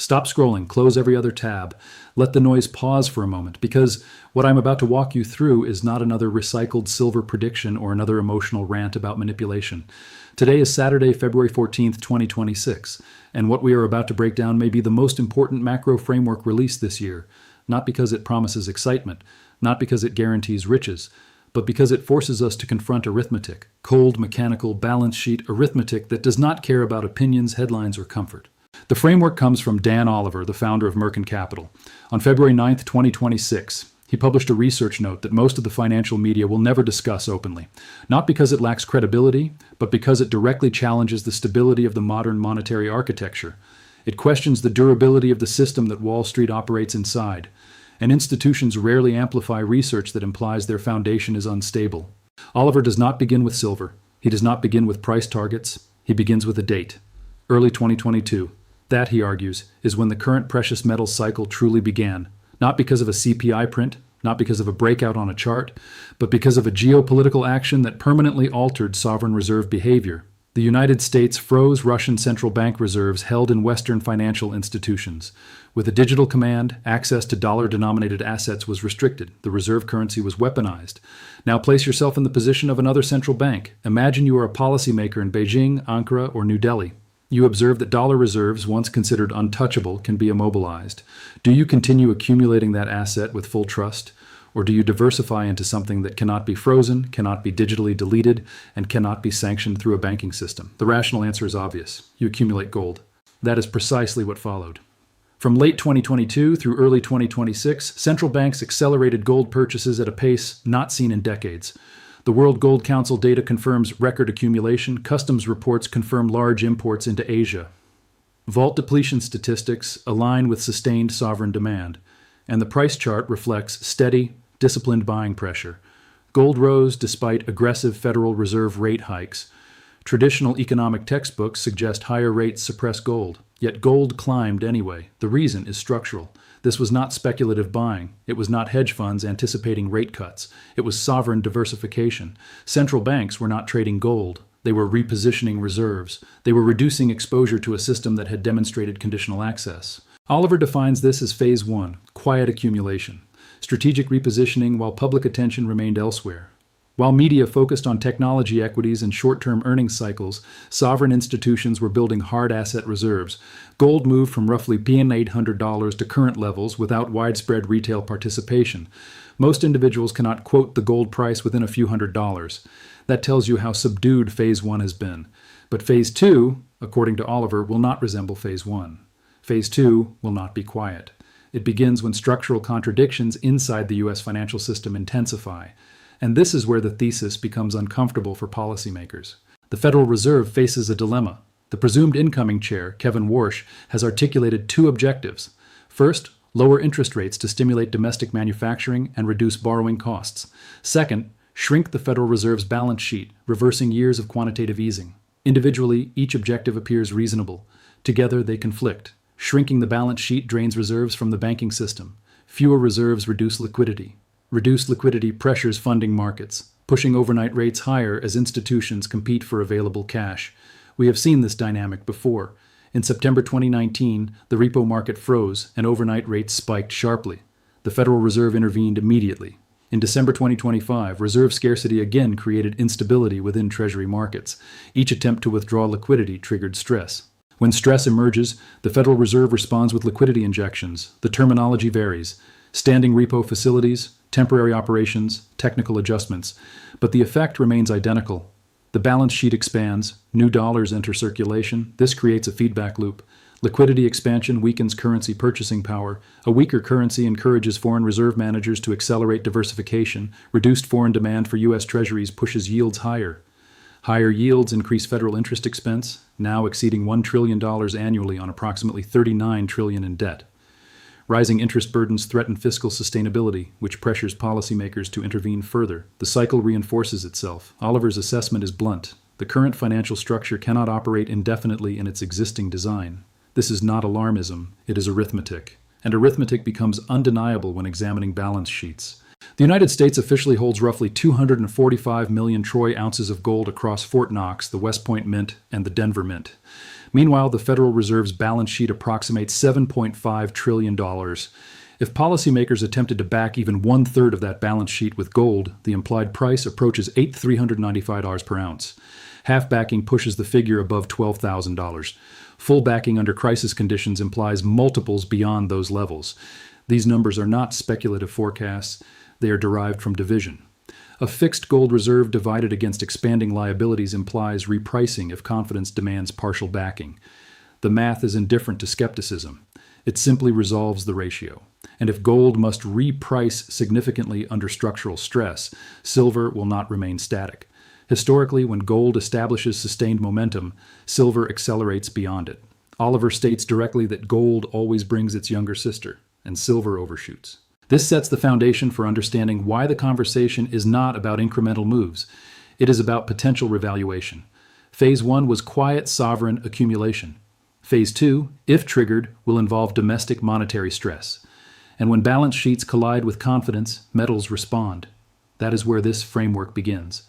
Stop scrolling, close every other tab. Let the noise pause for a moment, because what I'm about to walk you through is not another recycled silver prediction or another emotional rant about manipulation. Today is Saturday, February 14th, 2026, and what we are about to break down may be the most important macro framework released this year, not because it promises excitement, not because it guarantees riches, but because it forces us to confront arithmetic, cold, mechanical, balance sheet arithmetic that does not care about opinions, headlines, or comfort. The framework comes from Dan Oliver, the founder of Merkin Capital. On February 9th, 2026, he published a research note that most of the financial media will never discuss openly, not because it lacks credibility, but because it directly challenges the stability of the modern monetary architecture. It questions the durability of the system that Wall Street operates inside, and institutions rarely amplify research that implies their foundation is unstable. Oliver does not begin with silver. He does not begin with price targets. He begins with a date, early 2022. That, he argues, is when the current precious metals cycle truly began, not because of a CPI print, not because of a breakout on a chart, but because of a geopolitical action that permanently altered sovereign reserve behavior. The United States froze Russian central bank reserves held in Western financial institutions. With a digital command, access to dollar-denominated assets was restricted. The reserve currency was weaponized. Now place yourself in the position of another central bank. Imagine you are a policymaker in Beijing, Ankara, or New Delhi. You observe that dollar reserves, once considered untouchable, can be immobilized. Do you continue accumulating that asset with full trust? Or do you diversify into something that cannot be frozen, cannot be digitally deleted, and cannot be sanctioned through a banking system? The rational answer is obvious. You accumulate gold. That is precisely what followed. From late 2022 through early 2026, central banks accelerated gold purchases at a pace not seen in decades. The World Gold Council data confirms record accumulation. Customs reports confirm large imports into Asia. Vault depletion statistics align with sustained sovereign demand, and the price chart reflects steady, disciplined buying pressure. Gold rose despite aggressive Federal Reserve rate hikes. Traditional economic textbooks suggest higher rates suppress gold, yet gold climbed anyway. The reason is structural. This was not speculative buying. It was not hedge funds anticipating rate cuts. It was sovereign diversification. Central banks were not trading gold. They were repositioning reserves. They were reducing exposure to a system that had demonstrated conditional access. Oliver defines this as phase one, quiet accumulation, strategic repositioning while public attention remained elsewhere. While media focused on technology equities and short-term earnings cycles, sovereign institutions were building hard asset reserves. Gold moved from roughly $800 to current levels without widespread retail participation. Most individuals cannot quote the gold price within a few $100s. That tells you how subdued phase one has been. But phase two, according to Oliver, will not resemble phase one. Phase two will not be quiet. It begins when structural contradictions inside the U.S. financial system intensify. And this is where the thesis becomes uncomfortable for policymakers. The Federal Reserve faces a dilemma. The presumed incoming chair, Kevin Warsh, has articulated two objectives. First, lower interest rates to stimulate domestic manufacturing and reduce borrowing costs. Second, shrink the Federal Reserve's balance sheet, reversing years of quantitative easing. Individually, each objective appears reasonable. Together, they conflict. Shrinking the balance sheet drains reserves from the banking system. Fewer reserves reduce liquidity. Reduced liquidity pressures funding markets, pushing overnight rates higher as institutions compete for available cash. We have seen this dynamic before. In September 2019, the repo market froze and overnight rates spiked sharply. The Federal Reserve intervened immediately. In December 2025, reserve scarcity again created instability within Treasury markets. Each attempt to withdraw liquidity triggered stress. When stress emerges, the Federal Reserve responds with liquidity injections. The terminology varies. Standing repo facilities, temporary operations, technical adjustments, but the effect remains identical. The balance sheet expands, new dollars enter circulation. This creates a feedback loop. Liquidity expansion weakens currency purchasing power. A weaker currency encourages foreign reserve managers to accelerate diversification. Reduced foreign demand for U.S. Treasuries pushes yields higher. Higher yields increase federal interest expense, now exceeding $1 trillion annually on approximately $39 trillion in debt. Rising interest burdens threaten fiscal sustainability, which pressures policymakers to intervene further. The cycle reinforces itself. Oliver's assessment is blunt. The current financial structure cannot operate indefinitely in its existing design. This is not alarmism, it is arithmetic. And arithmetic becomes undeniable when examining balance sheets. The United States officially holds roughly 245 million troy ounces of gold across Fort Knox, the West Point Mint, and the Denver Mint. Meanwhile, the Federal Reserve's balance sheet approximates $7.5 trillion. If policymakers attempted to back even one-third of that balance sheet with gold, the implied price approaches $8,395 per ounce. Half backing pushes the figure above $12,000. Full backing under crisis conditions implies multiples beyond those levels. These numbers are not speculative forecasts, they are derived from division. A fixed gold reserve divided against expanding liabilities implies repricing if confidence demands partial backing. The math is indifferent to skepticism. It simply resolves the ratio. And if gold must reprice significantly under structural stress, silver will not remain static. Historically, when gold establishes sustained momentum, silver accelerates beyond it. Oliver states directly that gold always brings its younger sister, and silver overshoots. This sets the foundation for understanding why the conversation is not about incremental moves. It is about potential revaluation. Phase 1 was quiet sovereign accumulation. Phase 2, if triggered, will involve domestic monetary stress. And when balance sheets collide with confidence, metals respond. That is where this framework begins.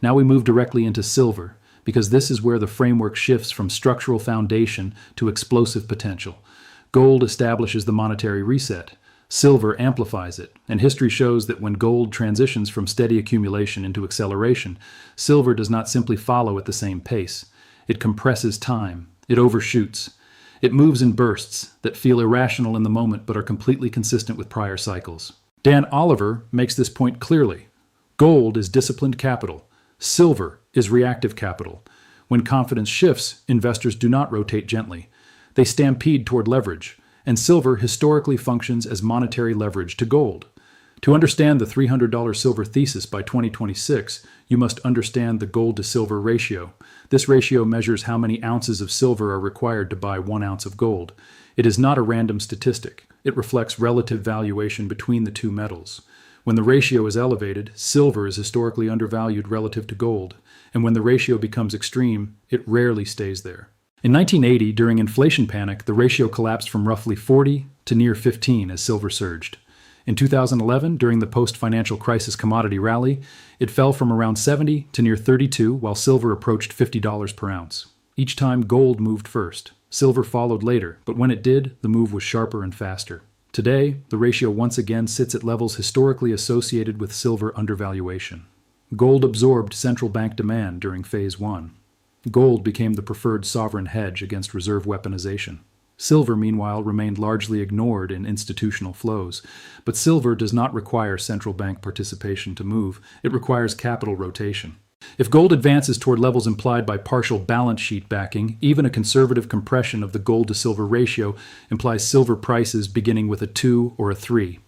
Now we move directly into silver, because this is where the framework shifts from structural foundation to explosive potential. Gold establishes the monetary reset. Silver amplifies it, and history shows that when gold transitions from steady accumulation into acceleration, silver does not simply follow at the same pace. It compresses time. It overshoots. It moves in bursts that feel irrational in the moment but are completely consistent with prior cycles. Dan Oliver makes this point clearly. Gold is disciplined capital. Silver is reactive capital. When confidence shifts, investors do not rotate gently. They stampede toward leverage. And silver historically functions as monetary leverage to gold. To understand the $300 silver thesis by 2026, you must understand the gold to silver ratio. This ratio measures how many ounces of silver are required to buy 1 ounce of gold. It is not a random statistic. It reflects relative valuation between the two metals. When the ratio is elevated, silver is historically undervalued relative to gold. And when the ratio becomes extreme, it rarely stays there. In 1980, during inflation panic, the ratio collapsed from roughly 40 to near 15 as silver surged. In 2011, during the post-financial crisis commodity rally, it fell from around 70 to near 32, while silver approached $50 per ounce. Each time, gold moved first. Silver followed later, but when it did, the move was sharper and faster. Today, the ratio once again sits at levels historically associated with silver undervaluation. Gold absorbed central bank demand during Phase 1. Gold became the preferred sovereign hedge against reserve weaponization. Silver, meanwhile, remained largely ignored in institutional flows. But silver does not require central bank participation to move. It requires capital rotation. If gold advances toward levels implied by partial balance sheet backing, even a conservative compression of the gold to silver ratio implies silver prices beginning with a 2 or a 3.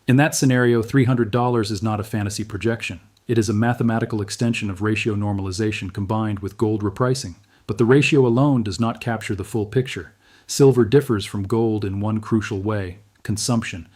In that scenario, $300 is not a fantasy projection. It is a mathematical extension of ratio normalization combined with gold repricing. But the ratio alone does not capture the full picture. Silver differs from gold in one crucial way: consumption.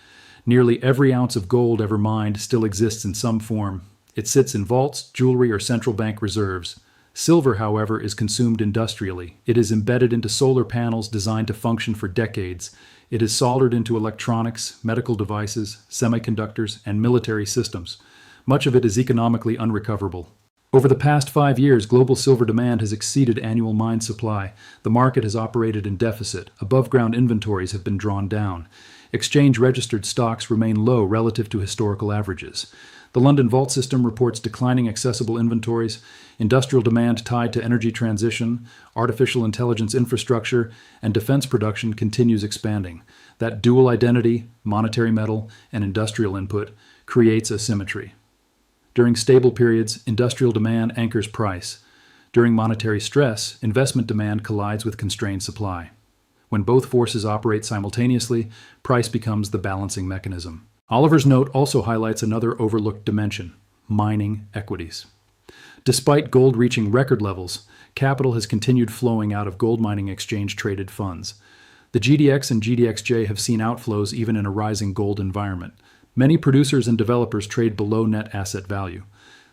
Nearly every ounce of gold ever mined still exists in some form. It sits in vaults, jewelry, or central bank reserves. Silver, however, is consumed industrially. It is embedded into solar panels designed to function for decades. It is soldered into electronics, medical devices, semiconductors, and military systems. Much of it is economically unrecoverable. Over the past 5 years, global silver demand has exceeded annual mine supply. The market has operated in deficit. Above-ground inventories have been drawn down. Exchange-registered stocks remain low relative to historical averages. The London Vault System reports declining accessible inventories, industrial demand tied to energy transition, artificial intelligence infrastructure, and defense production continues expanding. That dual identity, monetary metal, and industrial input, creates asymmetry. During stable periods, industrial demand anchors price. During monetary stress, investment demand collides with constrained supply. When both forces operate simultaneously, price becomes the balancing mechanism. Oliver's note also highlights another overlooked dimension: mining equities. Despite gold reaching record levels, capital has continued flowing out of gold mining exchange-traded funds. The GDX and GDXJ have seen outflows even in a rising gold environment. Many producers and developers trade below net asset value.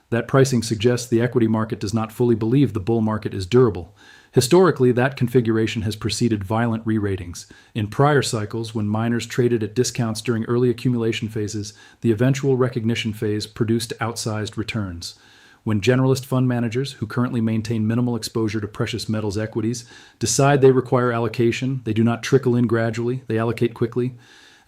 That pricing suggests the equity market does not fully believe the bull market is durable. Historically, that configuration has preceded violent re-ratings. In prior cycles, when miners traded at discounts during early accumulation phases, the eventual recognition phase produced outsized returns. When generalist fund managers, who currently maintain minimal exposure to precious metals equities, decide they require allocation, they do not trickle in gradually, they allocate quickly.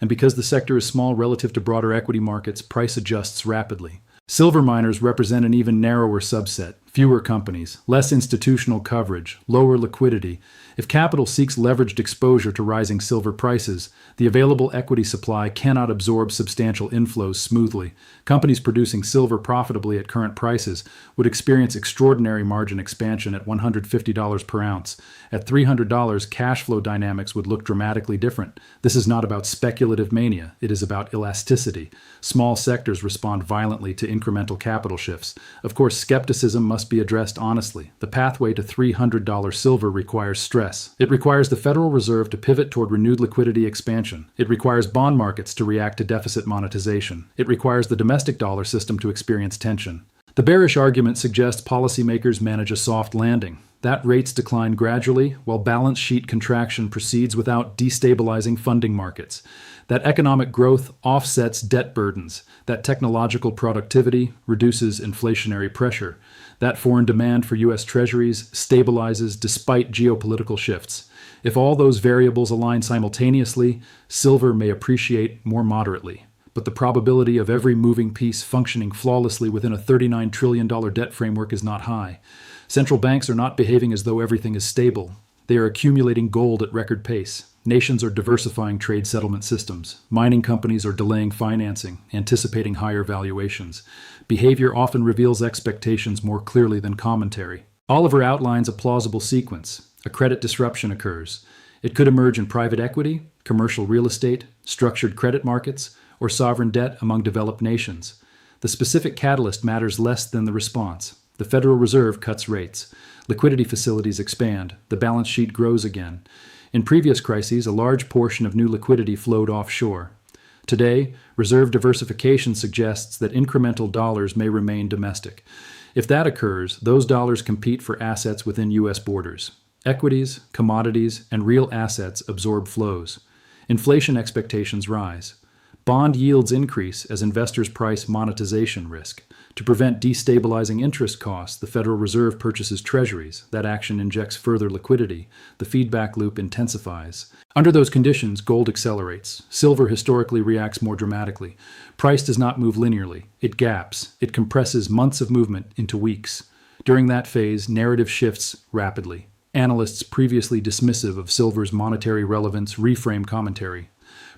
And because the sector is small relative to broader equity markets, price adjusts rapidly. Silver miners represent an even narrower subset, fewer companies, less institutional coverage, lower liquidity. If capital seeks leveraged exposure to rising silver prices, the available equity supply cannot absorb substantial inflows smoothly. Companies producing silver profitably at current prices would experience extraordinary margin expansion at $150 per ounce. At $300, cash flow dynamics would look dramatically different. This is not about speculative mania, it is about elasticity. Small sectors respond violently to incremental capital shifts. Of course, skepticism must be addressed honestly. The pathway to $300 silver requires stress. It requires the Federal Reserve to pivot toward renewed liquidity expansion. It requires bond markets to react to deficit monetization. It requires the domestic dollar system to experience tension. The bearish argument suggests policymakers manage a soft landing. That rates decline gradually, while balance sheet contraction proceeds without destabilizing funding markets. That economic growth offsets debt burdens. That technological productivity reduces inflationary pressure. That foreign demand for U.S. Treasuries stabilizes despite geopolitical shifts. If all those variables align simultaneously, silver may appreciate more moderately. But the probability of every moving piece functioning flawlessly within a $39 trillion debt framework is not high. Central banks are not behaving as though everything is stable. They are accumulating gold at record pace. Nations are diversifying trade settlement systems. Mining companies are delaying financing, anticipating higher valuations. Behavior often reveals expectations more clearly than commentary. Oliver outlines a plausible sequence. A credit disruption occurs. It could emerge in private equity, commercial real estate, structured credit markets, or sovereign debt among developed nations. The specific catalyst matters less than the response. The Federal Reserve cuts rates. Liquidity facilities expand. The balance sheet grows again. In previous crises, a large portion of new liquidity flowed offshore. Today, reserve diversification suggests that incremental dollars may remain domestic. If that occurs, those dollars compete for assets within U.S. borders. Equities, commodities, and real assets absorb flows. Inflation expectations rise. Bond yields increase as investors price monetization risk. To prevent destabilizing interest costs, the Federal Reserve purchases treasuries. That action injects further liquidity. The feedback loop intensifies. Under those conditions, gold accelerates. Silver historically reacts more dramatically. Price does not move linearly. It gaps. It compresses months of movement into weeks. During that phase, narrative shifts rapidly. Analysts previously dismissive of silver's monetary relevance reframe commentary.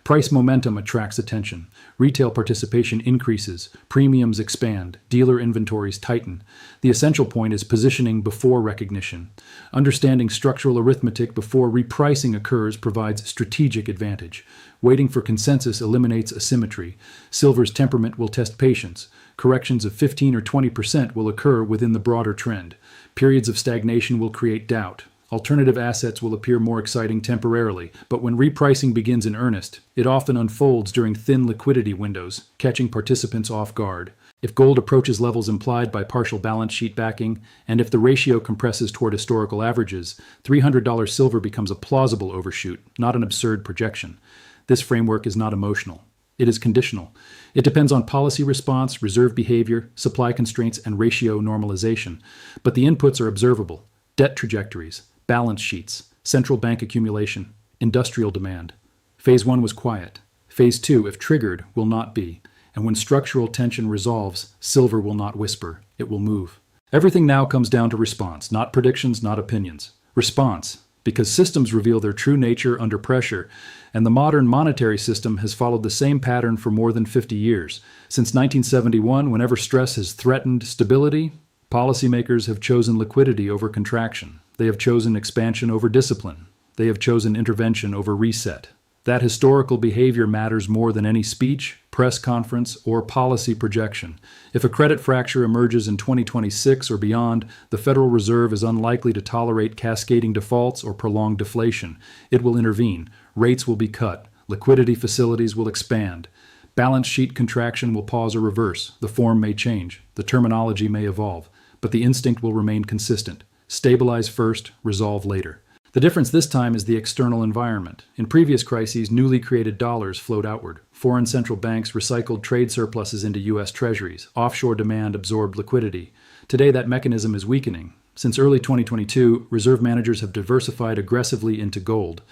Price momentum attracts attention. Retail participation increases. Premiums expand. Dealer inventories tighten. The essential point is positioning before recognition. Understanding structural arithmetic before repricing occurs provides strategic advantage. Waiting for consensus eliminates asymmetry. Silver's temperament will test patience. Corrections of 15 or 20% will occur within the broader trend. Periods of stagnation will create doubt. Alternative assets will appear more exciting temporarily, but when repricing begins in earnest, it often unfolds during thin liquidity windows, catching participants off guard. If gold approaches levels implied by partial balance sheet backing, and if the ratio compresses toward historical averages, $300 silver becomes a plausible overshoot, not an absurd projection. This framework is not emotional. It is conditional. It depends on policy response, reserve behavior, supply constraints, and ratio normalization. But the inputs are observable. Debt trajectories, balance sheets, central bank accumulation, industrial demand. Phase 1 was quiet. Phase 2, if triggered, will not be. And when structural tension resolves, silver will not whisper. It will move. Everything now comes down to response, not predictions, not opinions. Response, because systems reveal their true nature under pressure, and the modern monetary system has followed the same pattern for more than 50 years. Since 1971, whenever stress has threatened stability, policymakers have chosen liquidity over contraction. They have chosen expansion over discipline. They have chosen intervention over reset. That historical behavior matters more than any speech, press conference, or policy projection. If a credit fracture emerges in 2026 or beyond, the Federal Reserve is unlikely to tolerate cascading defaults or prolonged deflation. It will intervene. Rates will be cut. Liquidity facilities will expand. Balance sheet contraction will pause or reverse. The form may change. The terminology may evolve. But the instinct will remain consistent. Stabilize first, resolve later. The difference this time is the external environment. In previous crises, newly created dollars flowed outward. Foreign central banks recycled trade surpluses into U.S. treasuries. Offshore demand absorbed liquidity. Today, that mechanism is weakening. Since early 2022, reserve managers have diversified aggressively into gold.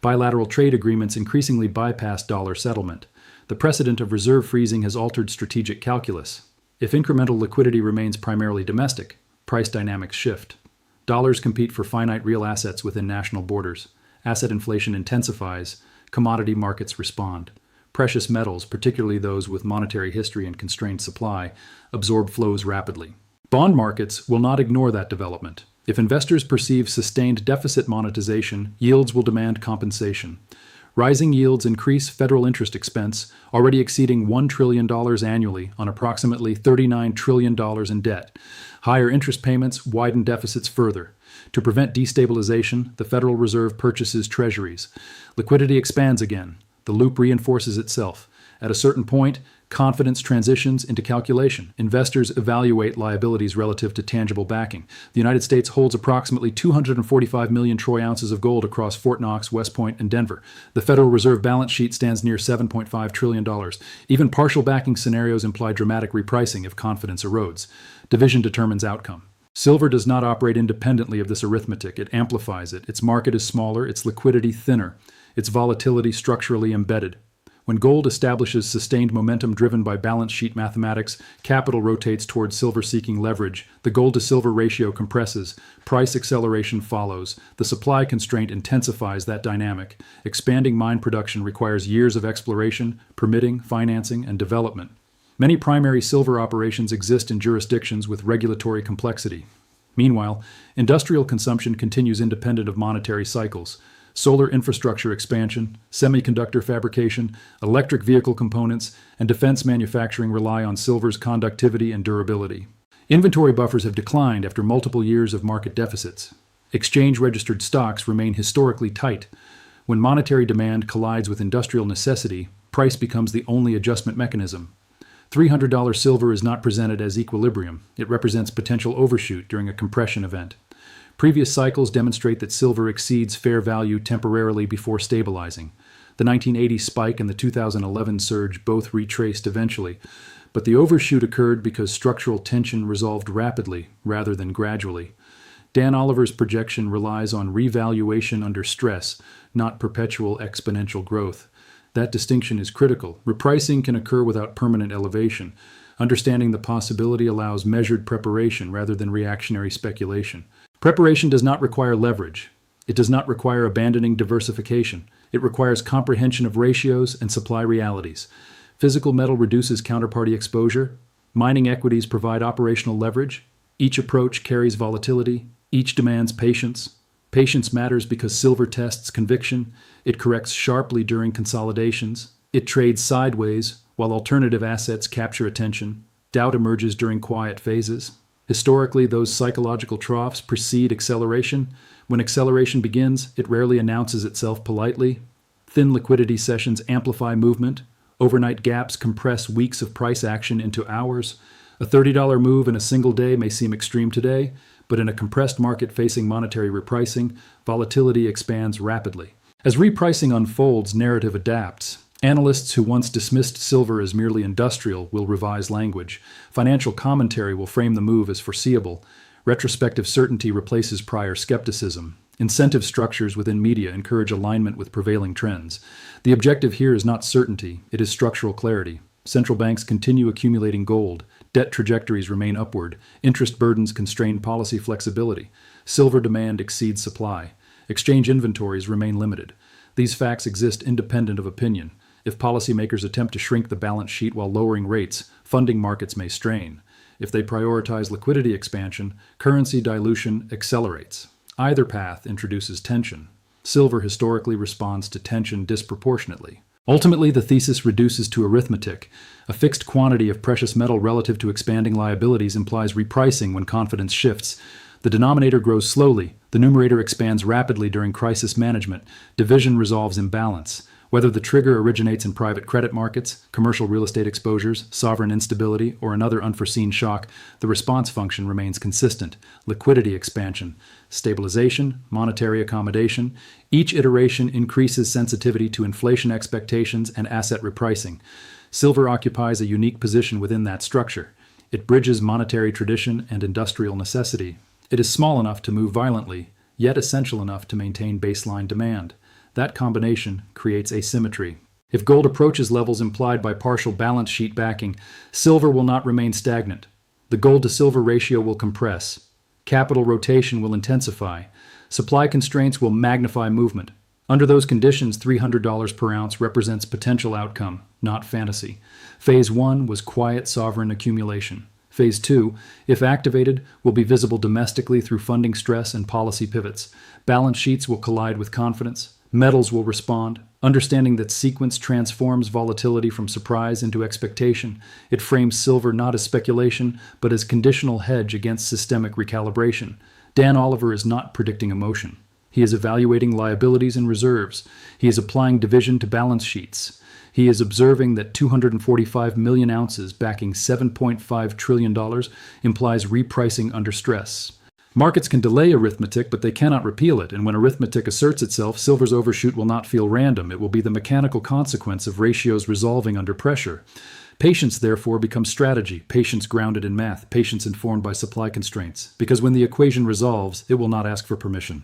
Bilateral trade agreements increasingly bypass dollar settlement. The precedent of reserve freezing has altered strategic calculus. If incremental liquidity remains primarily domestic, price dynamics shift. Dollars compete for finite real assets within national borders. Asset inflation intensifies. Commodity markets respond. Precious metals, particularly those with monetary history and constrained supply, absorb flows rapidly. Bond markets will not ignore that development. If investors perceive sustained deficit monetization, yields will demand compensation. Rising yields increase federal interest expense, already exceeding $1 trillion annually on approximately $39 trillion in debt. Higher interest payments widen deficits further. To prevent destabilization, the Federal Reserve purchases treasuries. Liquidity expands again. The loop reinforces itself. At a certain point, confidence transitions into calculation. Investors evaluate liabilities relative to tangible backing. The United States holds approximately 245 million troy ounces of gold across Fort Knox, West Point, and Denver. The Federal Reserve balance sheet stands near $7.5 trillion. Even partial backing scenarios imply dramatic repricing if confidence erodes. Division determines outcome. Silver does not operate independently of this arithmetic. It amplifies it. Its market is smaller, its liquidity thinner, its volatility structurally embedded. When gold establishes sustained momentum driven by balance sheet mathematics, capital rotates towards silver-seeking leverage. The gold-to-silver ratio compresses. Price acceleration follows. The supply constraint intensifies that dynamic. Expanding mine production requires years of exploration, permitting, financing, and development. Many primary silver operations exist in jurisdictions with regulatory complexity. Meanwhile, industrial consumption continues independent of monetary cycles. Solar infrastructure expansion, semiconductor fabrication, electric vehicle components, and defense manufacturing rely on silver's conductivity and durability. Inventory buffers have declined after multiple years of market deficits. Exchange-registered stocks remain historically tight. When monetary demand collides with industrial necessity, price becomes the only adjustment mechanism. $300 silver is not presented as equilibrium. It represents potential overshoot during a compression event. Previous cycles demonstrate that silver exceeds fair value temporarily before stabilizing. The 1980 spike and the 2011 surge both retraced eventually, but the overshoot occurred because structural tension resolved rapidly rather than gradually. Dan Oliver's projection relies on revaluation under stress, not perpetual exponential growth. That distinction is critical. Repricing can occur without permanent elevation. Understanding the possibility allows measured preparation rather than reactionary speculation. Preparation does not require leverage. It does not require abandoning diversification. It requires comprehension of ratios and supply realities. Physical metal reduces counterparty exposure. Mining equities provide operational leverage. Each approach carries volatility. Each demands patience. Patience matters because silver tests conviction. It corrects sharply during consolidations. It trades sideways while alternative assets capture attention. Doubt emerges during quiet phases. Historically, those psychological troughs precede acceleration. When acceleration begins, it rarely announces itself politely. Thin liquidity sessions amplify movement. Overnight gaps compress weeks of price action into hours. A $30 move in a single day may seem extreme today, but in a compressed market facing monetary repricing, volatility expands rapidly. As repricing unfolds, narrative adapts. Analysts who once dismissed silver as merely industrial will revise language. Financial commentary will frame the move as foreseeable. Retrospective certainty replaces prior skepticism. Incentive structures within media encourage alignment with prevailing trends. The objective here is not certainty, it is structural clarity. Central banks continue accumulating gold. Debt trajectories remain upward. Interest burdens constrain policy flexibility. Silver demand exceeds supply. Exchange inventories remain limited. These facts exist independent of opinion. If policymakers attempt to shrink the balance sheet while lowering rates, funding markets may strain. If they prioritize liquidity expansion, currency dilution accelerates. Either path introduces tension. Silver historically responds to tension disproportionately. Ultimately, the thesis reduces to arithmetic. A fixed quantity of precious metal relative to expanding liabilities implies repricing when confidence shifts. The denominator grows slowly. The numerator expands rapidly during crisis management. Division resolves imbalance. Whether the trigger originates in private credit markets, commercial real estate exposures, sovereign instability, or another unforeseen shock, the response function remains consistent. Liquidity expansion, stabilization, monetary accommodation. Each iteration increases sensitivity to inflation expectations and asset repricing. Silver occupies a unique position within that structure. It bridges monetary tradition and industrial necessity. It is small enough to move violently, yet essential enough to maintain baseline demand. That combination creates asymmetry. If gold approaches levels implied by partial balance sheet backing, silver will not remain stagnant. The gold-to-silver ratio will compress. Capital rotation will intensify. Supply constraints will magnify movement. Under those conditions, $300 per ounce represents potential outcome, not fantasy. Phase 1 was quiet sovereign accumulation. Phase 2, if activated, will be visible domestically through funding stress and policy pivots. Balance sheets will collide with confidence. Metals will respond. Understanding that sequence transforms volatility from surprise into expectation, it frames silver not as speculation, but as conditional hedge against systemic recalibration. Dan Oliver is not predicting emotion. He is evaluating liabilities and reserves. He is applying division to balance sheets. He is observing that 245 million ounces backing $7.5 trillion implies repricing under stress. Markets can delay arithmetic, but they cannot repeal it, and when arithmetic asserts itself, silver's overshoot will not feel random. It will be the mechanical consequence of ratios resolving under pressure. Patience, therefore, becomes strategy, patience grounded in math, patience informed by supply constraints, because when the equation resolves, it will not ask for permission.